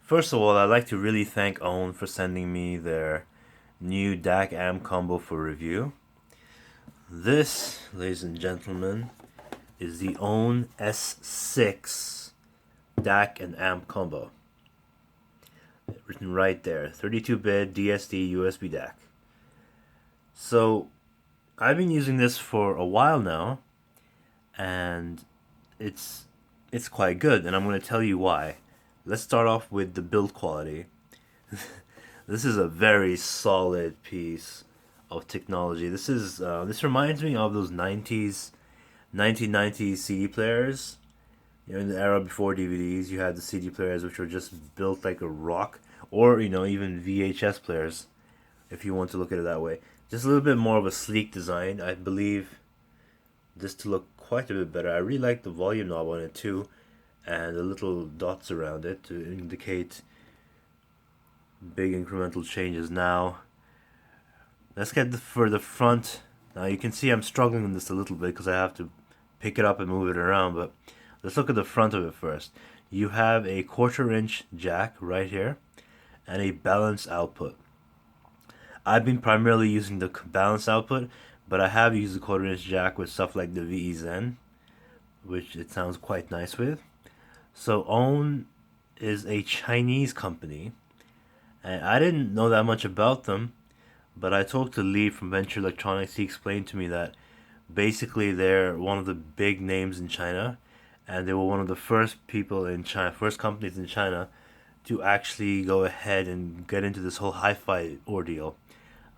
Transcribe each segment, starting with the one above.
First of all, I'd like to really thank Aune for sending me their new DAC amp combo for review. This, ladies and gentlemen, is the Aune S6 DAC and amp combo. Written right there, 32-bit DSD USB DAC. So, I've been using this for a while now, and it's quite good, and I'm going to tell you why. Let's start off with the build quality. This is a very solid piece of technology. This reminds me of those 1990s CD players. You know, in the era before DVDs, you had the CD players which were just built like a rock, or even VHS players, if you want to look at it that way. Just a little bit more of a sleek design. I believe this to look quite a bit better. I really like the volume knob on it too, and the little dots around it to indicate big incremental changes. Now, let's get for the front. Now you can see I'm struggling with this a little bit because I have to pick it up and move it around, but let's look at the front of it first. You have a 1/4-inch jack right here and a balanced output. I've been primarily using the balanced output, but I have used the 1/4-inch jack with stuff like the VE Zen, which it sounds quite nice with. So Aune is a Chinese company, and I didn't know that much about them, but I talked to Lee from Venture Electronics. He explained to me that basically they're one of the big names in China, and they were one of the first people in China, first companies in China to actually go ahead and get into this whole hi-fi ordeal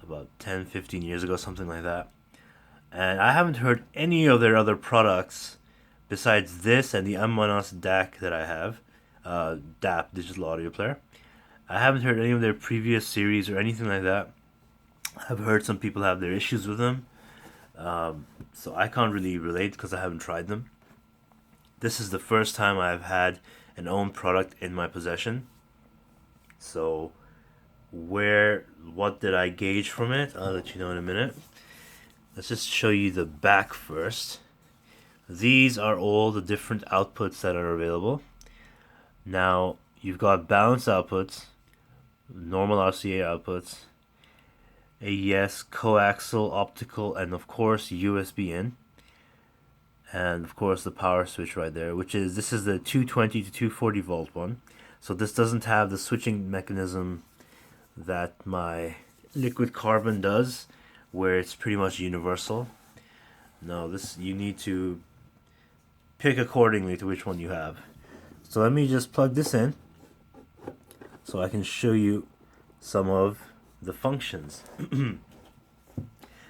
about 10, 15 years ago, something like that. And I haven't heard any of their other products besides this and the M1S DAC that I have, DAP, digital audio player. I haven't heard any of their previous series or anything like that. I've heard some people have their issues with them, so I can't really relate because I haven't tried them. This is the first time I've had an Aune product in my possession. So, what did I gauge from it? I'll let you know in a minute. Let's just show you the back first. These are all the different outputs that are available. Now, you've got balanced outputs, normal RCA outputs, AES, coaxial, optical, and of course USB in. And of course the power switch right there, this is the 220 to 240 volt one. So this doesn't have the switching mechanism that my liquid carbon does, where it's pretty much universal. No, you need to pick accordingly to which one you have. So let me just plug this in so I can show you some of the functions.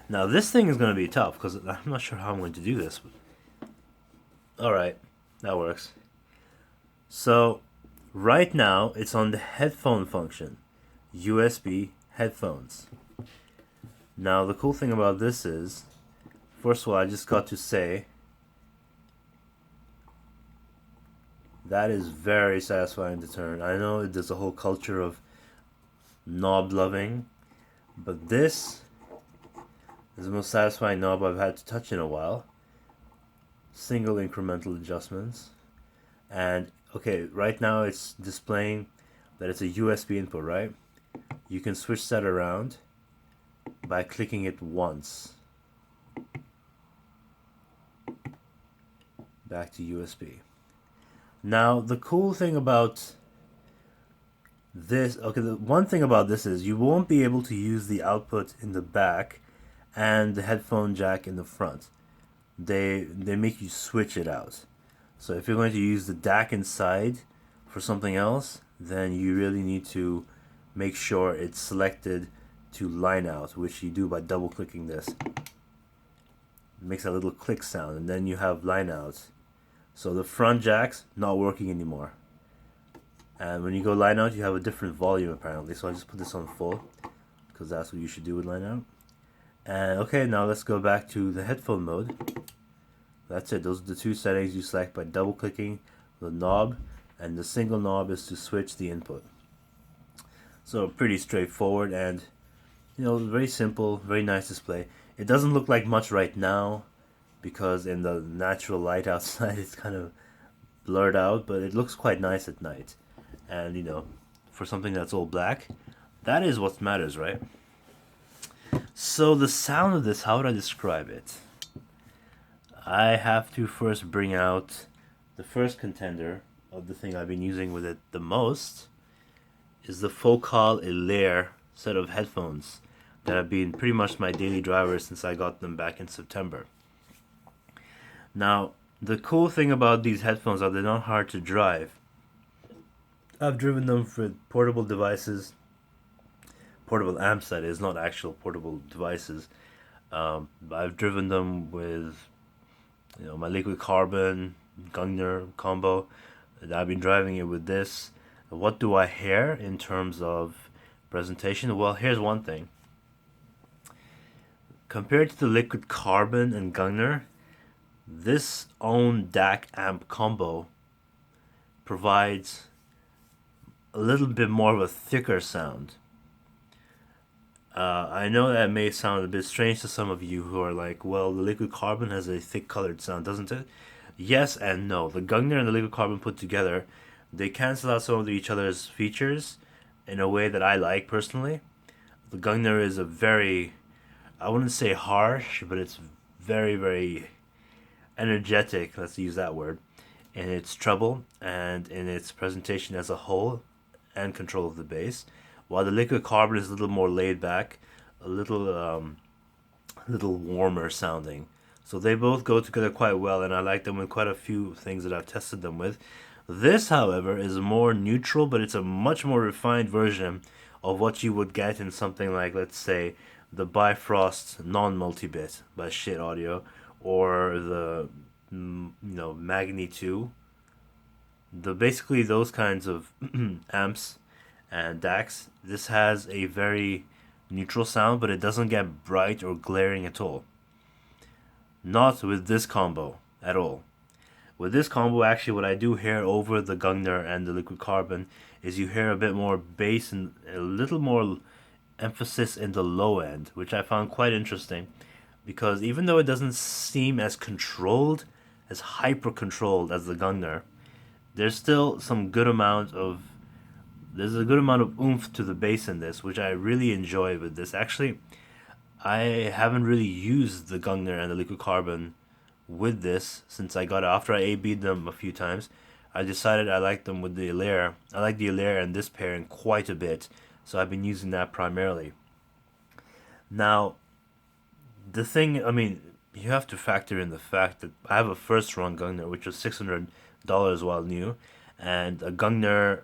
Now this thing is going to be tough because I'm not sure how I'm going to do this. Alright, that works. So right now it's on the headphone function, USB headphones. Now the cool thing about this is, first of all, I just got to say that is very satisfying to turn. I know there's a whole culture of knob loving, but this is the most satisfying knob I've had to touch in a while. Single incremental adjustments. And okay, right now it's displaying that it's a USB input, right? You can switch that around by clicking it once. Back to USB. Now, the cool thing about this, the one thing about this is you won't be able to use the output in the back and the headphone jack in the front. They make you switch it out. So if you're going to use the DAC inside for something else, then you really need to make sure it's selected to line out, which you do by double clicking this. It makes a little click sound, and then you have line out. So the front jack's not working anymore. And when you go line out, you have a different volume apparently. So I just put this on full because that's what you should do with line out. And okay, now let's go back to the headphone mode. That's it. Those are the two settings you select by double clicking the knob, and the single knob is to switch the input. So pretty straightforward and very simple, very nice display. It doesn't look like much right now because in the natural light outside it's kind of blurred out, but it looks quite nice at night. And for something that's all black. That is what matters, right? So the sound of this, how would I describe it? I have to first bring out the first contender of the thing I've been using with it the most is the Focal Elaire set of headphones that have been pretty much my daily driver since I got them back in September. Now, the cool thing about these headphones are they're not hard to drive. I've driven them for portable devices, portable amps that is, not actual portable devices. I've driven them with, my liquid carbon Gungnir combo. I've been driving it with this. What do I hear in terms of presentation? Well, here's one thing. Compared to the liquid carbon and Gungnir, this Aune DAC amp combo provides a little bit more of a thicker sound. I know that may sound a bit strange to some of you who are like, well, the liquid carbon has a thick colored sound, doesn't it? Yes and no. The Gungnir and the liquid carbon put together, they cancel out some of each other's features in a way that I like personally. The Gungnir is a very, I wouldn't say harsh, but it's very, very energetic, let's use that word, in its treble and in its presentation as a whole and control of the bass. While the liquid carbon is a little more laid back, a little warmer sounding. So they both go together quite well, and I like them with quite a few things that I've tested them with. This, however, is more neutral, but it's a much more refined version of what you would get in something like, let's say, the Bifrost non-multi-bit by Schiit Audio, or the Magni 2. Basically those kinds of amps and DACs. This has a very neutral sound, but it doesn't get bright or glaring at all. Not with this combo at all. With this combo, actually, what I do hear over the Gungnir and the liquid carbon is you hear a bit more bass and a little more emphasis in the low end, which I found quite interesting, because even though it doesn't seem as controlled, as hyper controlled as the Gungnir, there's still a good amount of oomph to the bass in this, which I really enjoy with this. Actually, I haven't really used the Gungnir and the liquid carbon with this since I got it. After I A/B'd them a few times, I decided I like them with the Elaire. I like the Elaire and this pairing quite a bit, so I've been using that primarily. Now, the thing, you have to factor in the fact that I have a first run Gungnir, which was $600 while new, and a Gungnir,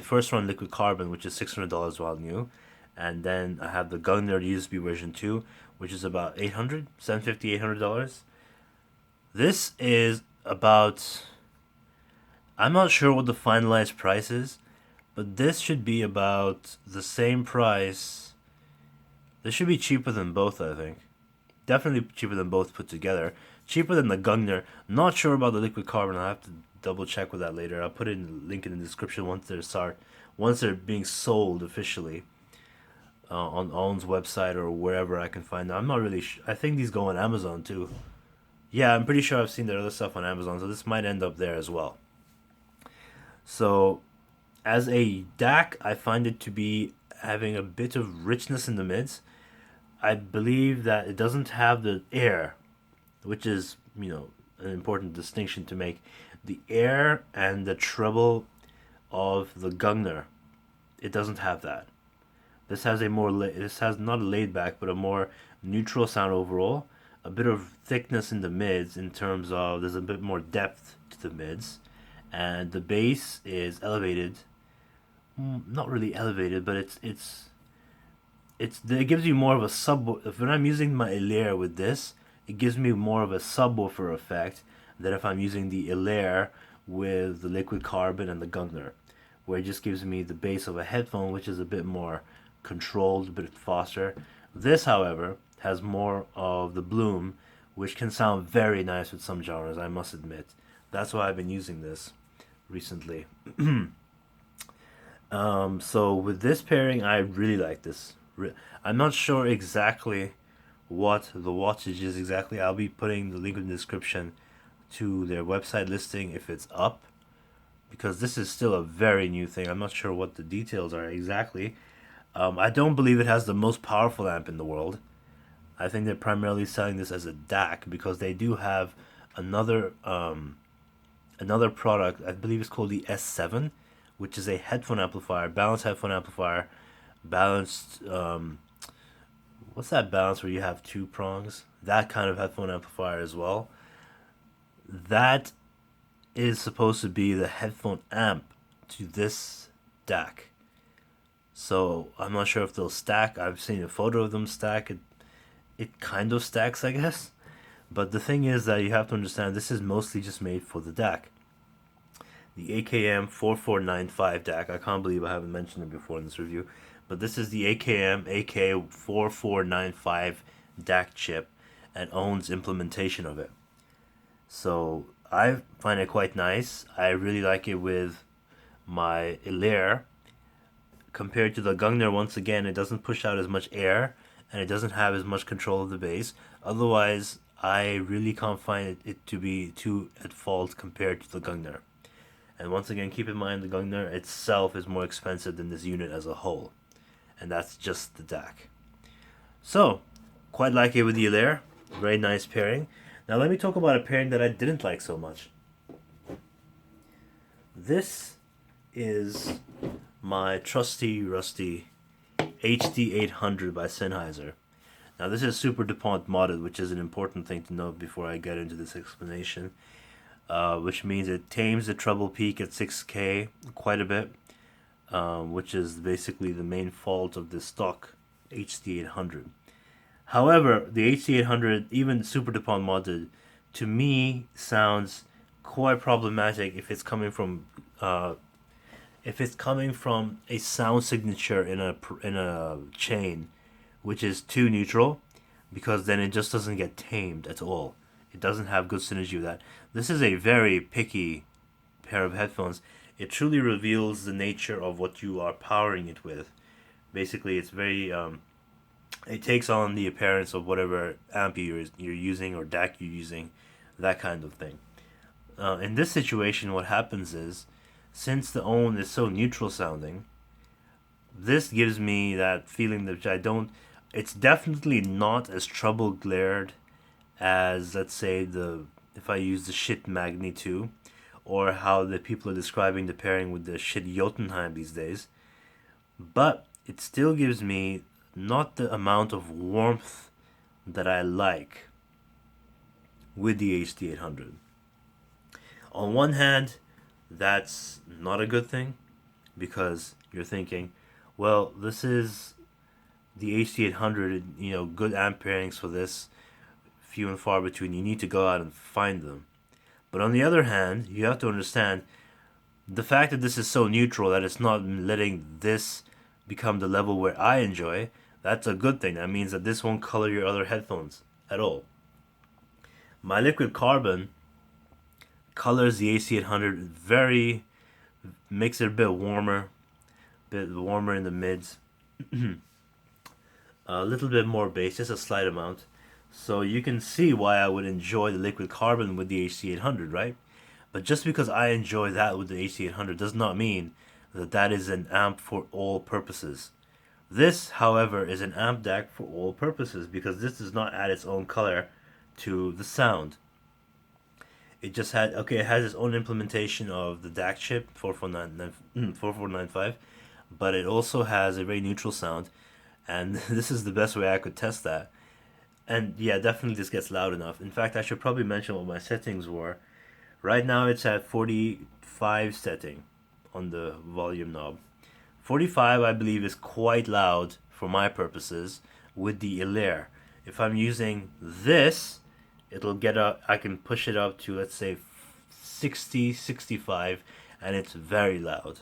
first run liquid carbon, which is $600 while new, and then I have the Gungnir USB version 2, which is about $800. This is about, I'm not sure what the finalized price is, but this should be about the same price. This should be cheaper than both, I think. Definitely cheaper than both put together. Cheaper than the Gungnir. Not sure about the liquid carbon. I'll have to double check with that later. I'll put in a link in the description once they're being sold officially on Aune's website or wherever I can find them. I'm not really sure. I think these go on Amazon too. Yeah, I'm pretty sure I've seen their other stuff on Amazon, so this might end up there as well. So, as a DAC, I find it to be having a bit of richness in the mids. I believe that it doesn't have the air, which is, an important distinction to make. The air and the treble of the Gungnir, it doesn't have that. This has not a laid back, but a more neutral sound overall. A bit of thickness in the mids in terms of there's a bit more depth to the mids, and the bass is elevated. Not really elevated, but it gives you more of a when I'm using my Elaire with this, it gives me more of a subwoofer effect than if I'm using the Elaire with the liquid carbon and the Gungnir, where it just gives me the bass of a headphone, which is a bit more controlled, a bit faster. This, however, has more of the bloom, which can sound very nice with some genres, I must admit. That's why I've been using this recently. So with this pairing, I really like this. I'm not sure exactly what the wattage is exactly. I'll be putting the link in the description to their website listing if it's up. because this is still a very new thing. I'm not sure what the details are exactly. I don't believe it has the most powerful amp in the world. I think they're primarily selling this as a DAC because they do have another another product. I believe it's called the S7, which is a headphone amplifier, balanced headphone amplifier, balanced. What's that balance where you have two prongs? That kind of headphone amplifier as well. That is supposed to be the headphone amp to this DAC. So I'm not sure if they'll stack. I've seen a photo of them stack. It kind of stacks, I guess. But the thing is that you have to understand this is mostly just made for the DAC. The AKM 4495 DAC. I can't believe I haven't mentioned it before in this review. But this is the AKM AK4495 DAC chip and Aune's implementation of it. So I find it quite nice. I really like it with my Ilaire. Compared to the Gungnir, once again, it doesn't push out as much air and it doesn't have as much control of the bass. Otherwise, I really can't find it to be too at fault compared to the Gungnir. And once again, keep in mind the Gungnir itself is more expensive than this unit as a whole. And that's just the DAC. So, quite like it with the Ilaire. Very nice pairing. Now let me talk about a pairing that I didn't like so much. This is my trusty rusty HD800 by Sennheiser. Now this is Super DuPont modded, which is an important thing to note before I get into this explanation. Which means it tames the treble peak at 6K quite a bit, which is basically the main fault of the stock HD800. However, the HD800, even Super DuPont modded, to me sounds quite problematic if it's coming from a sound signature in a chain, which is too neutral, because then it just doesn't get tamed at all. It doesn't have good synergy with that. This is a very picky pair of headphones. It truly reveals the nature of what you are powering it with. Basically, it's very it takes on the appearance of whatever amp you're using or DAC you're using, that kind of thing. In this situation, what happens is, since the Aune is so neutral sounding, this gives me that feeling that I don't. It's definitely not as treble glared as, let's say, if I use the Schiit Magni 2, or how the people are describing the pairing with the Schiit Jotunheim these days. But it still gives me not the amount of warmth that I like with the HD800. On one hand, that's not a good thing, because you're thinking, well, this is the HD800, good amp pairings for this, few and far between. You need to go out and find them. But on the other hand, you have to understand the fact that this is so neutral that it's not letting this become the level where I enjoy. That's a good thing. That means that this won't color your other headphones at all. My liquid carbon colors the AC800 makes it a bit warmer in the mids. A little bit more bass, just a slight amount. So you can see why I would enjoy the liquid carbon with the HC800, right? But just because I enjoy that with the HC800 does not mean that that is an amp for all purposes. This, however, is an amp DAC for all purposes, because this does not add its own color to the sound. It just it has its own implementation of the DAC chip 4495, but it also has a very neutral sound, and this is the best way I could test that. And yeah, definitely this gets loud enough. In fact, I should probably mention what my settings were. Right now it's at 45 setting on the volume knob. 45, I believe, is quite loud for my purposes with the Ilaire. If I'm using this, it'll get up, I can push it up to, let's say, 60, 65, and it's very loud.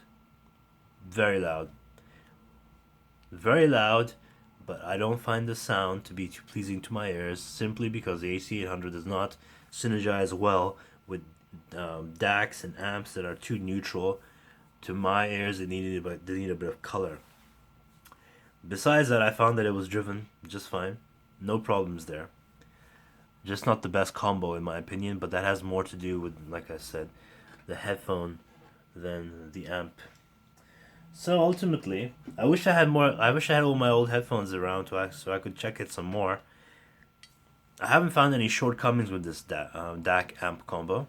Very loud. Very loud, but I don't find the sound to be too pleasing to my ears, simply because the AC800 does not synergize well with DACs and amps that are too neutral. To my ears, they need a bit of color. Besides that, I found that it was driven just fine. No problems there. Just not the best combo in my opinion, but that has more to do with, like I said, the headphone than the amp. So ultimately, I wish I had more. I wish I had all my old headphones around so I could check it some more. I haven't found any shortcomings with this DAC amp combo.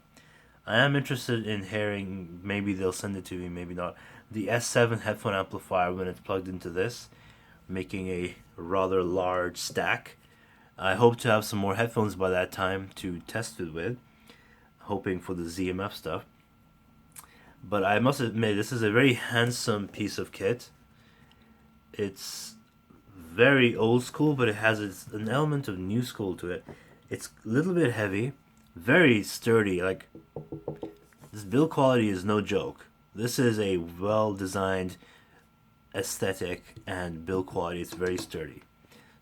I am interested in hearing. Maybe they'll send it to me. Maybe not. The S7 headphone amplifier when it's plugged into this, making a rather large stack. I hope to have some more headphones by that time to test it with, hoping for the ZMF stuff. But I must admit, this is a very handsome piece of kit. It's very old school, but it has an element of new school to it. It's a little bit heavy, very sturdy. Like, this build quality is no joke. This is a well designed aesthetic and build quality. It's very sturdy.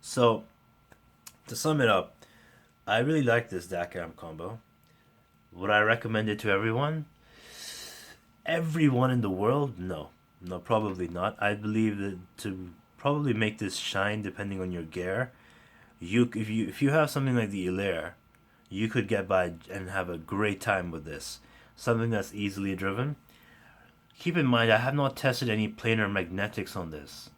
So, to sum it up, I really like this DAC amp combo. Would I recommend it to everyone? Everyone in the world? No. No, probably not. I believe that to probably make this shine depending on your gear, if you have something like the Ilaire, you could get by and have a great time with this. Something that's easily driven. Keep in mind, I have not tested any planar magnetics on this,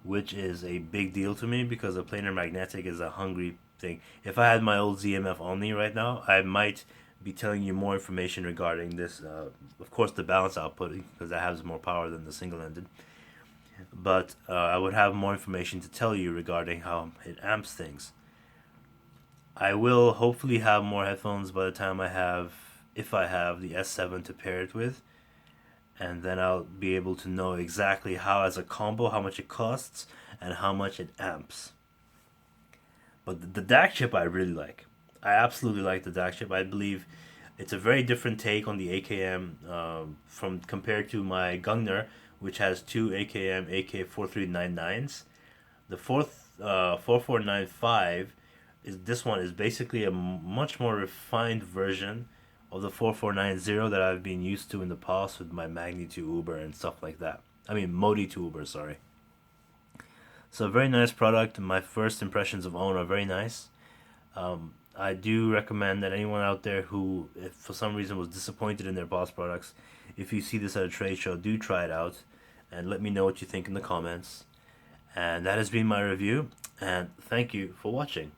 which is a big deal to me because a planar magnetic is a hungry thing. If I had my old ZMF Aune right now, I might be telling you more information regarding this. Of course, the balance output, because that has more power than the single-ended. But I would have more information to tell you regarding how it amps things. I will hopefully have more headphones by the time if I have the S7 to pair it with. And then I'll be able to know exactly how, as a combo, how much it costs and how much it amps. But the DAC chip I really like. I absolutely like the DAC chip. I believe it's a very different take on the AKM from compared to my Gungnir, which has two AKM AK4399s. The 4495 this one is basically a much more refined version of the 4490 that I've been used to in the past with my Magni 2 Uber and stuff like that. I mean Modi 2 Uber, sorry. So a very nice product. My first impressions of Aune are very nice. I do recommend that anyone out there who, if for some reason was disappointed in their boss products, if you see this at a trade show, do try it out and let me know what you think in the comments. And that has been my review, and thank you for watching.